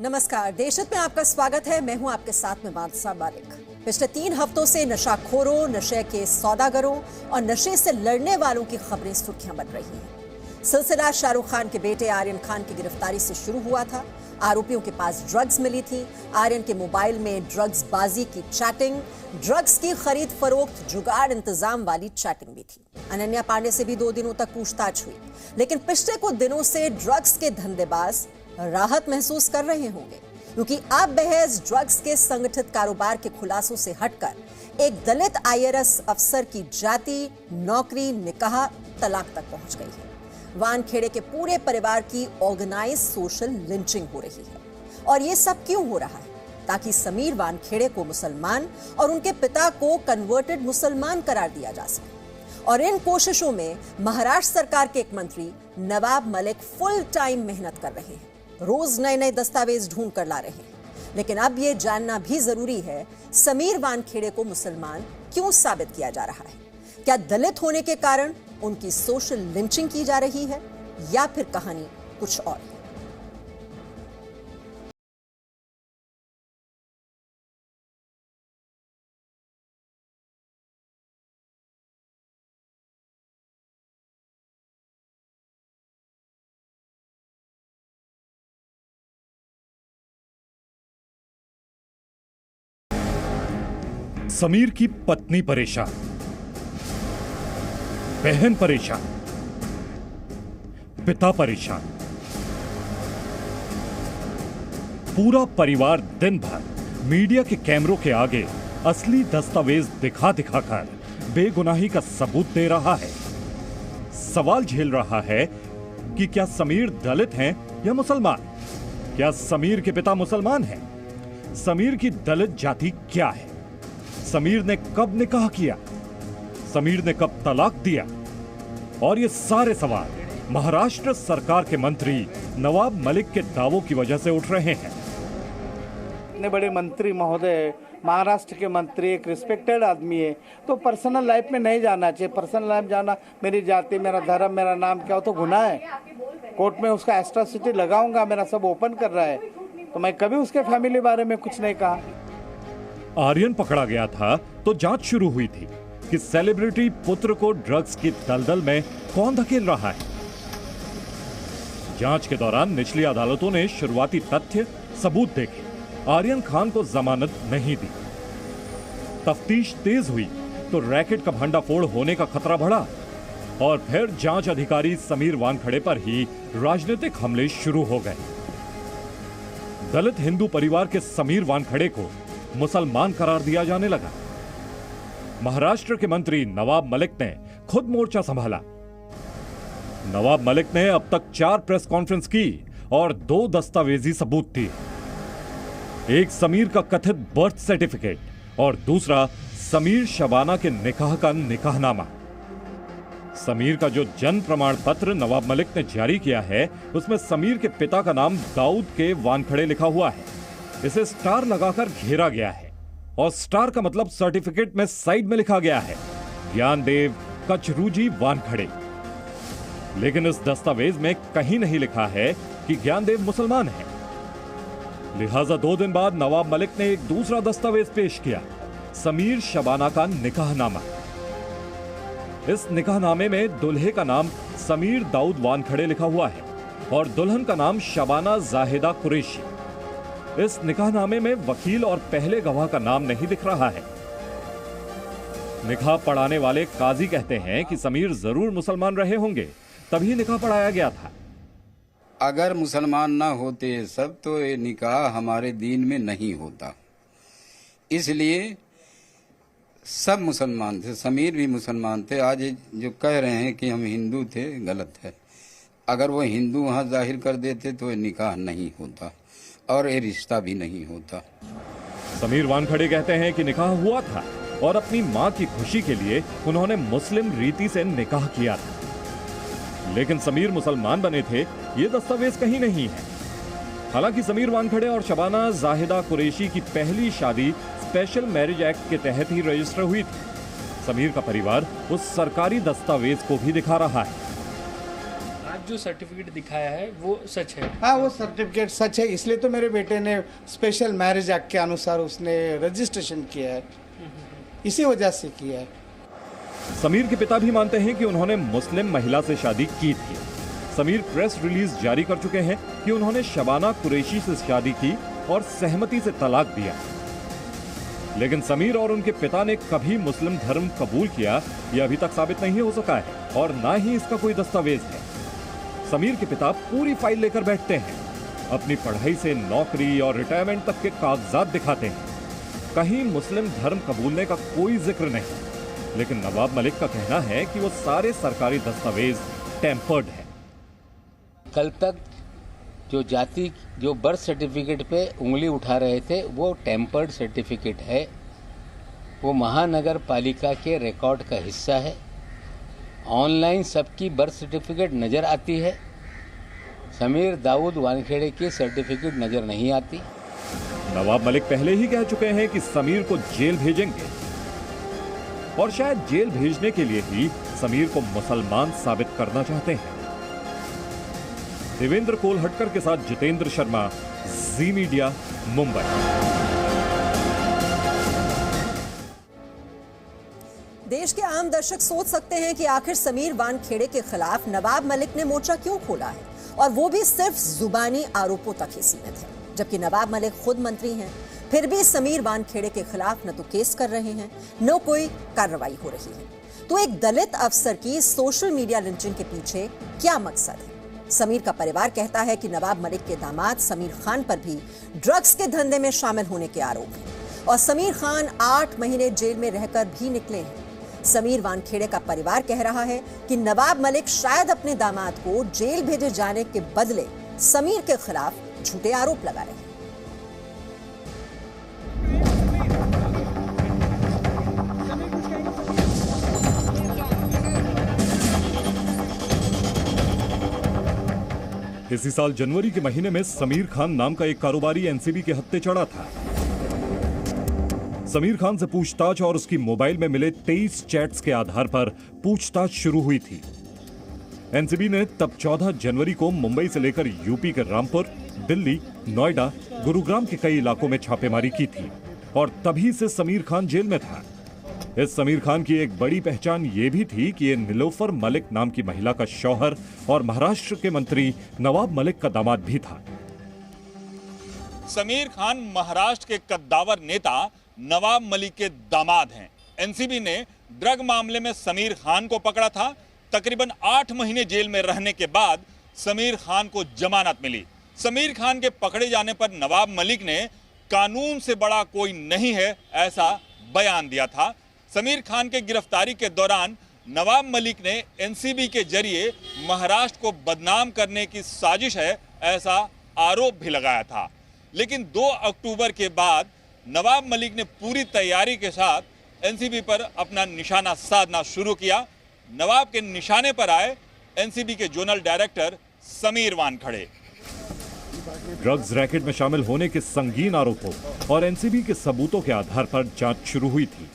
नमस्कार, देशहित में आपका स्वागत है। मैं हूं आपके साथ में बादशाह मालिक। पिछले 3 हफ्तों से नशाखोरों, नशे के सौदागरों और नशे से लड़ने वालों की खबरें सुर्खियां बन रही हैं। सिलसिला शाहरुख खान के बेटे आर्यन खान की गिरफ्तारी से शुरू हुआ था। आरोपियों के पास ड्रग्स मिली थी। आर्यन के मोबाइल में ड्रग्स बाजी की चैटिंग, ड्रग्स की खरीद फरोख्त, जुगाड़ इंतजाम वाली चैटिंग भी थी। अनन्या पांडे से भी 2 दिनों तक पूछताछ हुई, लेकिन पिछले कुछ दिनों से ड्रग्स के धंधेबाज राहत महसूस कर रहे होंगे, क्योंकि अब बहस ड्रग्स के संगठित कारोबार के खुलासों से हटकर एक दलित IRS अफसर की जाति, नौकरी, निकाह, तलाक तक पहुंच गई है। वानखेड़े के पूरे परिवार की ऑर्गेनाइज सोशल लिंचिंग हो रही है। और ये सब क्यों हो रहा है? ताकि समीर वानखेड़े को मुसलमान और उनके पिता को कन्वर्टेड मुसलमान करार दिया जा सके। और इन कोशिशों में महाराष्ट्र सरकार के एक मंत्री नवाब मलिक फुल टाइम मेहनत कर रहे हैं। रोज नए नए दस्तावेज ढूंढ कर ला रहे हैं। लेकिन अब यह जानना भी जरूरी है, समीर वानखेड़े को मुसलमान क्यों साबित किया जा रहा है? क्या दलित होने के कारण उनकी सोशल लिंचिंग की जा रही है, या फिर कहानी कुछ और है? समीर की पत्नी परेशान, बहन परेशान, पिता परेशान, पूरा परिवार दिन भर मीडिया के कैमरों के आगे असली दस्तावेज दिखा दिखाकर बेगुनाही का सबूत दे रहा है। सवाल झेल रहा है कि क्या समीर दलित हैं या मुसलमान? क्या समीर के पिता मुसलमान हैं? समीर की दलित जाति क्या है? समीर ने कब निकाह किया? समीर ने कब तलाक दिया? और ये सारे सवाल महाराष्ट्र सरकार के मंत्री नवाब मलिक के दावों की वजह से उठ रहे हैं। इतने बड़े मंत्री महोदय, महाराष्ट्र के मंत्री, एक रिस्पेक्टेड आदमी है, तो पर्सनल लाइफ में नहीं जाना चाहिए। पर्सनल लाइफ जाना, मेरी जाति, मेरा धर्म, मेरा नाम क्या हो, तो गुनाह है। कोर्ट में उसका एट्रॉसिटी लगाऊंगा, मेरा सब ओपन कर रहा है, तो मैं कभी उसके फैमिली बारे में कुछ नहीं कहा। आर्यन पकड़ा गया था तो जांच शुरू हुई थी कि सेलिब्रिटी पुत्र को ड्रग्स की दलदल में कौन धकेल रहा है। जांच के दौरान निचली अदालतों ने शुरुआती तथ्य, सबूत देखे, आर्यन खान को जमानत नहीं दी। तफ्तीश तेज हुई तो रैकेट का भंडाफोड़ होने का खतरा बढ़ा और फिर जांच अधिकारी समीर वानखेड़े पर ही राजनीतिक हमले शुरू हो गए। दलित हिंदू परिवार के समीर वानखेड़े को मुसलमान करार दिया जाने लगा। महाराष्ट्र के मंत्री नवाब मलिक ने खुद मोर्चा संभाला। नवाब मलिक ने अब तक 4 प्रेस कॉन्फ्रेंस की और 2 दस्तावेजी सबूत दिए। एक समीर का कथित बर्थ सर्टिफिकेट और दूसरा समीर शबाना के निकाह का निकाहनामा। समीर का जो जन्म प्रमाण पत्र नवाब मलिक ने जारी किया है, उसमें समीर के पिता का नाम दाऊद के वानखेड़े लिखा हुआ है। इसे स्टार लगाकर घेरा गया है और स्टार का मतलब सर्टिफिकेट में साइड में लिखा गया है ज्ञानदेव कचरूजी वानखेड़े। लेकिन इस दस्तावेज में कहीं नहीं लिखा है कि ज्ञानदेव मुसलमान है। लिहाजा 2 दिन बाद नवाब मलिक ने एक दूसरा दस्तावेज पेश किया, समीर शबाना का निकाहनामा। इस निकाहनामे में दुल्हे का नाम समीर दाऊद वानखेड़े लिखा हुआ है और दुल्हन का नाम शबाना जाहिदा कुरैशी। इस निकाहनामे में वकील और पहले गवाह का नाम नहीं दिख रहा है। निकाह पढ़ाने वाले काजी कहते हैं कि समीर जरूर मुसलमान रहे होंगे, तभी निकाह पढ़ाया गया था। अगर मुसलमान ना होते सब, तो ये निकाह हमारे दीन में नहीं होता। इसलिए सब मुसलमान थे, समीर भी मुसलमान थे। आज जो कह रहे हैं कि हम हिंदू थे, गलत है। अगर वो हिंदू वहाँ जाहिर कर देते तो ये निकाह नहीं होता और ये रिश्ता भी नहीं होता। समीर वानखेड़े कहते हैं कि निकाह हुआ था और अपनी मां की खुशी के लिए उन्होंने मुस्लिम रीति से निकाह किया था। लेकिन समीर मुसलमान बने थे, ये दस्तावेज कहीं नहीं है। हालांकि समीर वानखेड़े और शबाना जाहिदा कुरैशी की पहली शादी स्पेशल मैरिज एक्ट के तहत ही रजिस्टर हुई थी। समीर का परिवार उस सरकारी दस्तावेज को भी दिखा रहा है। आज जो सर्टिफिकेट दिखाया है वो सच है? हाँ, वो सर्टिफिकेट सच है, इसलिए तो मेरे बेटे ने स्पेशल मैरिज एक्ट के अनुसार उसने रजिस्ट्रेशन किया है, इसी वजह से किया है। समीर के पिता भी मानते हैं कि उन्होंने मुस्लिम महिला से शादी की थी। समीर प्रेस रिलीज जारी कर चुके हैं कि उन्होंने शबाना कुरैशी से शादी की और सहमति से तलाक दिया। लेकिन समीर और उनके पिता ने कभी मुस्लिम धर्म कबूल किया यह अभी तक साबित नहीं हो सका है और ना ही इसका कोई दस्तावेज है। समीर के पिता पूरी फाइल लेकर बैठते हैं, अपनी पढ़ाई से नौकरी और रिटायरमेंट तक के कागजात दिखाते हैं। कहीं मुस्लिम धर्म कबूलने का कोई जिक्र नहीं, लेकिन नवाब मलिक का कहना है कि वो सारे सरकारी दस्तावेज टेम्पर्ड है। कल तक जो बर्थ सर्टिफिकेट पे उंगली उठा रहे थे वो टेम्पर्ड सर्टिफिकेट है, वो महानगर पालिका के रिकॉर्ड का हिस्सा है। ऑनलाइन सबकी बर्थ सर्टिफिकेट नज़र आती है, समीर दाऊद वानखेड़े की सर्टिफिकेट नज़र नहीं आती। नवाब मलिक पहले ही कह चुके हैं कि समीर को जेल भेजेंगे और शायद जेल भेजने के लिए ही समीर को मुसलमान साबित करना चाहते हैं। देवेंद्र कोलहटकर के साथ जितेंद्र शर्मा, जी मीडिया, मुंबई। देश के आम दर्शक सोच सकते हैं कि आखिर समीर वानखेड़े के खिलाफ नवाब मलिक ने मोर्चा क्यों खोला है, और वो भी सिर्फ जुबानी आरोपों तक ही सीमित है। जबकि नवाब मलिक खुद मंत्री हैं, फिर भी समीर वानखेड़े के खिलाफ न तो केस कर रहे हैं, न कोई कार्रवाई हो रही है। तो एक दलित अफसर की सोशल मीडिया लिंचिंग के पीछे क्या मकसद है? समीर का परिवार कहता है कि नवाब मलिक के दामाद समीर खान पर भी ड्रग्स के धंधे में शामिल होने के आरोप हैं और समीर खान 8 महीने जेल में रहकर भी निकले हैं। समीर वानखेड़े का परिवार कह रहा है कि नवाब मलिक शायद अपने दामाद को जेल भेजे जाने के बदले समीर के खिलाफ झूठे आरोप लगा रहे हैं। इसी साल जनवरी के महीने में समीर खान नाम का एक कारोबारी एनसीबी के हत्थे चढ़ा था। समीर खान से पूछताछ और उसकी मोबाइल में मिले 23 चैट्स के आधार पर पूछताछ शुरू हुई थी। एनसीबी ने तब 14 जनवरी को मुंबई से लेकर यूपी के रामपुर, दिल्ली, नोएडा, गुरुग्राम के कई इलाकों में छापेमारी की थी और तभी से समीर खान जेल में था। इस समीर खान की एक बड़ी पहचान ये भी थी कि ये नीलोफर मलिक नाम की महिला का शौहर और महाराष्ट्र के मंत्री नवाब मलिक का दामाद भी था। समीर खान महाराष्ट्र के कद्दावर नेता नवाब मलिक के दामाद हैं। एनसीबी ने ड्रग मामले में समीर खान को पकड़ा था। तकरीबन 8 महीने जेल में रहने के बाद समीर खान को जमानत मिली। समीर खान के पकड़े जाने पर नवाब मलिक ने कानून से बड़ा कोई नहीं है ऐसा बयान दिया था। समीर खान के गिरफ्तारी के दौरान नवाब मलिक ने एनसीबी के जरिए महाराष्ट्र को बदनाम करने की साजिश है ऐसा आरोप भी लगाया था। लेकिन 2 अक्टूबर के बाद नवाब मलिक ने पूरी तैयारी के साथ एनसीबी पर अपना निशाना साधना शुरू किया। नवाब के निशाने पर आए एनसीबी के zonal director Sameer Wankhede. Drugs racket में शामिल होने के संगीन आरोपों और एनसीबी के सबूतों के आधार पर जांच शुरू हुई थी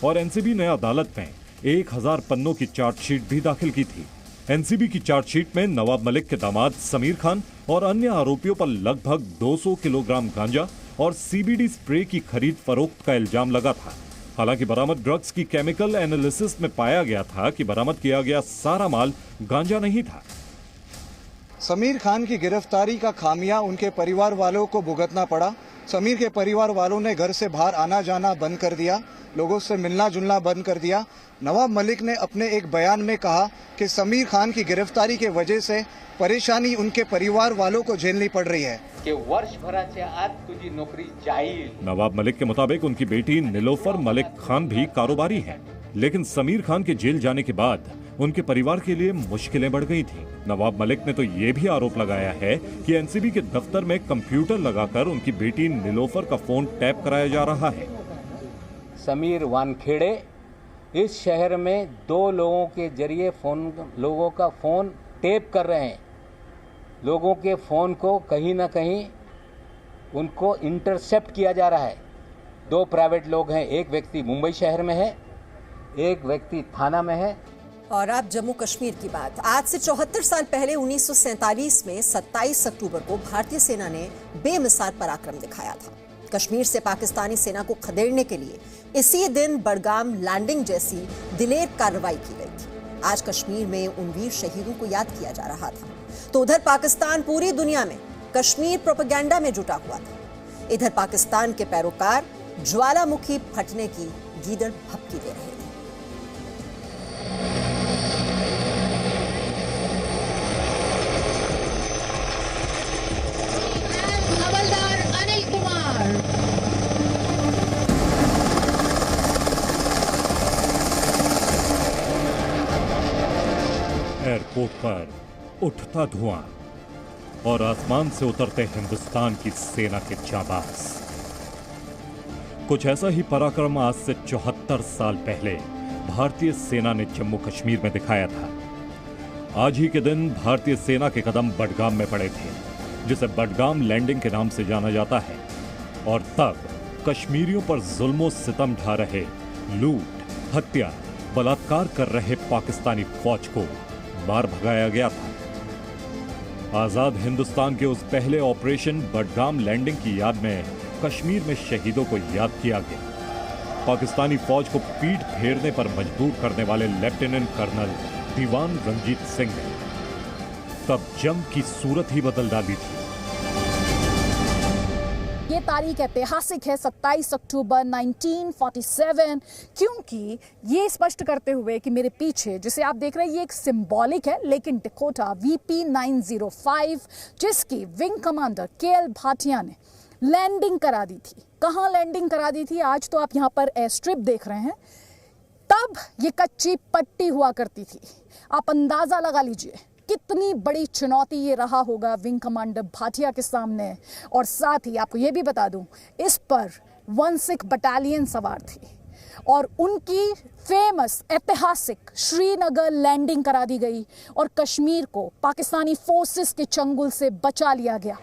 और एनसीबी ने अदालत में 1000 पन्नों की चार्जशीट भी दाखिल की थी। एनसीबी की चार्जशीट में नवाब मलिक के दामाद समीर खान और अन्य आरोपियों पर लगभग 200 किलोग्राम गांजा और सीबीडी स्प्रे की खरीद फरोख्त का इल्जाम लगा था। हालांकि बरामद ड्रग्स की केमिकल एनालिसिस में पाया गया था कि बरामद किया गया सारा माल गांजा नहीं था। समीर खान की गिरफ्तारी का खामिया उनके परिवार वालों को भुगतना पड़ा। समीर के परिवार वालों ने घर से बाहर आना जाना बंद कर दिया, लोगों से मिलना जुलना बंद कर दिया। नवाब मलिक ने अपने एक बयान में कहा कि समीर खान की गिरफ्तारी के वजह से परेशानी उनके परिवार वालों को झेलनी पड़ रही है कि वर्ष भराच्या आत तुझी नौकरी जाईल। नवाब मलिक के मुताबिक उनकी बेटी नीलोफर मलिक खान भी कारोबारी है, लेकिन समीर खान के जेल जाने के बाद उनके परिवार के लिए मुश्किलें बढ़ गई थी। नवाब मलिक ने तो ये भी आरोप लगाया है कि एनसीबी के दफ्तर में कंप्यूटर लगाकर उनकी बेटी नीलोफर का फोन टैप कराया जा रहा है। समीर वानखेड़े इस शहर में 2 लोगों के जरिए लोगों का फोन टैप कर रहे हैं। लोगों के फोन को कहीं ना कहीं उनको इंटरसेप्ट किया जा रहा है। 2 प्राइवेट लोग हैं, एक व्यक्ति मुंबई शहर में है, एक व्यक्ति थाना में है। और अब जम्मू कश्मीर की बात। आज से 74 साल पहले 1947 में 27 अक्टूबर को भारतीय सेना ने बेमिसाल पराक्रम दिखाया था। कश्मीर से पाकिस्तानी सेना को खदेड़ने के लिए इसी दिन बडगाम लैंडिंग जैसी दिलेर कार्रवाई की गई थी। आज कश्मीर में उन वीर शहीदों को याद किया जा रहा था, तो उधर पाकिस्तान पूरी दुनिया में कश्मीर प्रोपेगेंडा में जुटा हुआ था। इधर पाकिस्तान के पैरोकार ज्वालामुखी फटने की गीदड़ भपकी दे रहे थे। एयरपोर्ट पर उठता धुआं और आसमान से उतरते हिंदुस्तान की सेना के जाबाज। कुछ ऐसा ही पराक्रम आज से 74 साल पहले भारतीय सेना ने जम्मू कश्मीर में दिखाया था। आज ही के दिन भारतीय सेना के कदम बडगाम में पड़े थे, जिसे बडगाम लैंडिंग के नाम से जाना जाता है। और तब कश्मीरियों पर जुल्मों सितम ढा रहे, लूट, हत्या, बलात्कार कर रहे पाकिस्तानी फौज को मार भगाया गया था। आजाद हिंदुस्तान के उस पहले ऑपरेशन बडगाम लैंडिंग की याद में कश्मीर में शहीदों को याद किया गया। पाकिस्तानी फौज को पीठ फेरने पर मजबूर करने वाले लेफ्टिनेंट कर्नल दीवान रंजीत सिंह ने तब जंग की सूरत ही बदल डाली थी। ये तारीख ऐतिहासिक है, 27 अक्टूबर 1947, क्योंकि ये स्पष्ट करते हुए कि मेरे पीछे जिसे आप देख रहे हैं ये एक सिंबॉलिक है, लेकिन डकोटा VP905 जिसकी विंग कमांडर KL भाटिया ने लैंडिंग करा दी थी। कहाँ लैंडिंग करा दी थी? आज तो आप यहाँ पर एयर स्ट्रिप देख रहे हैं, तब ये कच्ची पट्टी हुआ करती थी। आप अंदाजा लगा लीजिए कितनी बड़ी चुनौती ये रहा होगा विंग कमांडर भाटिया के सामने। और साथ ही आपको ये भी बता दूं, इस पर 1 सिख बटालियन सवार थी और उनकी फेमस ऐतिहासिक श्रीनगर लैंडिंग करा दी गई और कश्मीर को पाकिस्तानी फोर्सेस के चंगुल से बचा लिया गया।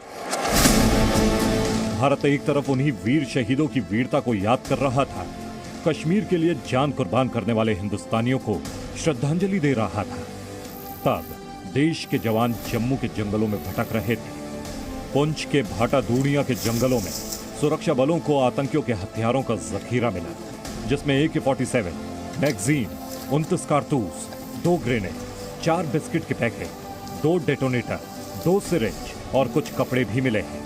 भारत एक तरफ उन्हीं वीर शहीदों की वीरता को याद कर रहा था, कश्मीर के लिए जान कुर्बान करने वाले हिंदुस्तानियों को श्रद्धांजलि दे रहा था। तब देश के जवान जम्मू के जंगलों में भटक रहे थे। पुंछ के भाटा दूड़िया के जंगलों में सुरक्षा बलों को आतंकियों के हथियारों का जखीरा मिला, जिसमें AK-47, मैगजीन, 29 कारतूस, 2 ग्रेनेड, 4 बिस्किट के पैकेट, 2 डेटोनेटर, 2 सिरिंज और कुछ कपड़े भी मिले हैं।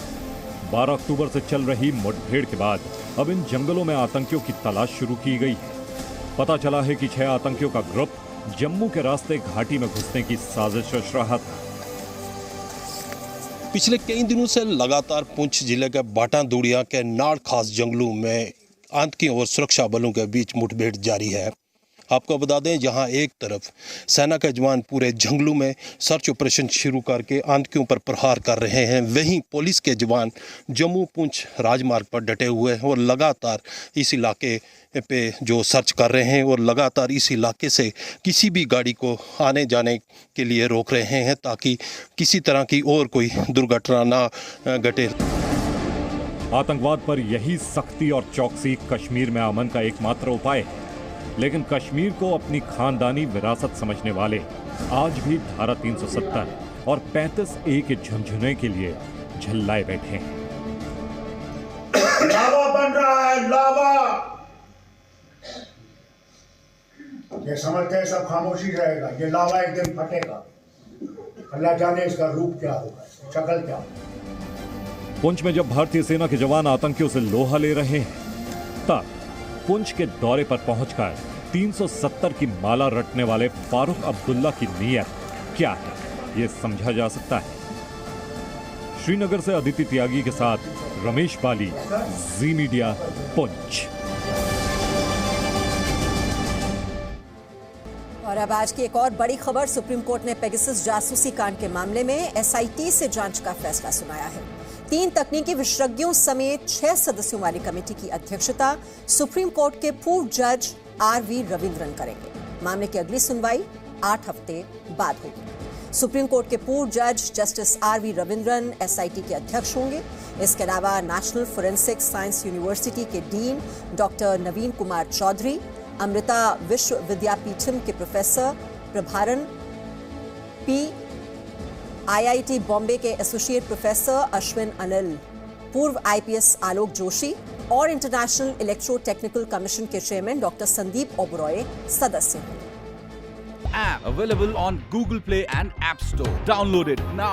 12 अक्टूबर से चल रही मुठभेड़ के बाद अब इन जंगलों में आतंकियों की तलाश शुरू की गई है। पता चला है कि 6 आतंकियों का ग्रुप जम्मू के रास्ते घाटी में घुसने की साजिश रच रहा था। पिछले कई दिनों से लगातार पुंछ जिले के बाटा दूड़िया के नाड़ खास जंगलों में आतंकियों और सुरक्षा बलों के बीच मुठभेड़ जारी है। आपको बता दें, जहां एक तरफ सेना के जवान पूरे जंगलों में सर्च ऑपरेशन शुरू करके आतंकियों पर प्रहार कर रहे हैं, वहीं पुलिस के जवान जम्मू पुंछ राजमार्ग पर डटे हुए हैं और लगातार इस इलाके पे जो सर्च कर रहे हैं और लगातार इस इलाके से किसी भी गाड़ी को आने जाने के लिए रोक रहे हैं ताकि किसी तरह की और कोई दुर्घटना ना घटे। आतंकवाद पर यही सख्ती और चौकसी कश्मीर में अमन का एकमात्र उपाय है, लेकिन कश्मीर को अपनी खानदानी विरासत समझने वाले आज भी धारा 370 और 35A के झुंझुने के लिए झल्लाए बैठे हैं। लावा बन रहा है, लावा। ये समझते हैं सब खामोशी रहेगा, ये लावा एक दिन फटेगा। अल्लाह जाने इसका रूप क्या होगा, शक्ल क्या होगा। पुंछ में जब भारतीय सेना के जवान आतंकियों से लोहा ले रहे हैं, तब पुंछ के दौरे पर पहुंचकर 370 की माला रटने वाले फारूक अब्दुल्ला की नीयत क्या है, यह समझा जा सकता है। श्रीनगर से अदिति त्यागी के साथ रमेश बाली, जी मीडिया, पुंछ। और अब आज की एक और बड़ी खबर, सुप्रीम कोर्ट ने पेगासस जासूसी कांड के मामले में SIT से जांच का फैसला सुनाया है। 3 तकनीकी विशेषज्ञों समेत 6 सदस्यों वाली कमेटी की अध्यक्षता सुप्रीम कोर्ट के पूर्व जज RV रविंद्रन करेंगे। मामले की अगली सुनवाई 8 हफ्ते बाद होगी। सुप्रीम कोर्ट के पूर्व जज जस्टिस RV रविंद्रन SIT के अध्यक्ष होंगे। इसके अलावा नेशनल फोरेंसिक साइंस यूनिवर्सिटी के डीन डॉक्टर नवीन कुमार चौधरी, अमृता विश्व विद्यापीठम के प्रोफेसर प्रभारण पी, IIT बॉम्बे के एसोसिएट प्रोफेसर अश्विन अनिल, पूर्व IPS आलोक जोशी और इंटरनेशनल इलेक्ट्रो टेक्निकल कमीशन के चेयरमैन डॉक्टर संदीप ओबरॉय सदस्य हैं। App available on Google Play and App Store. Download it now.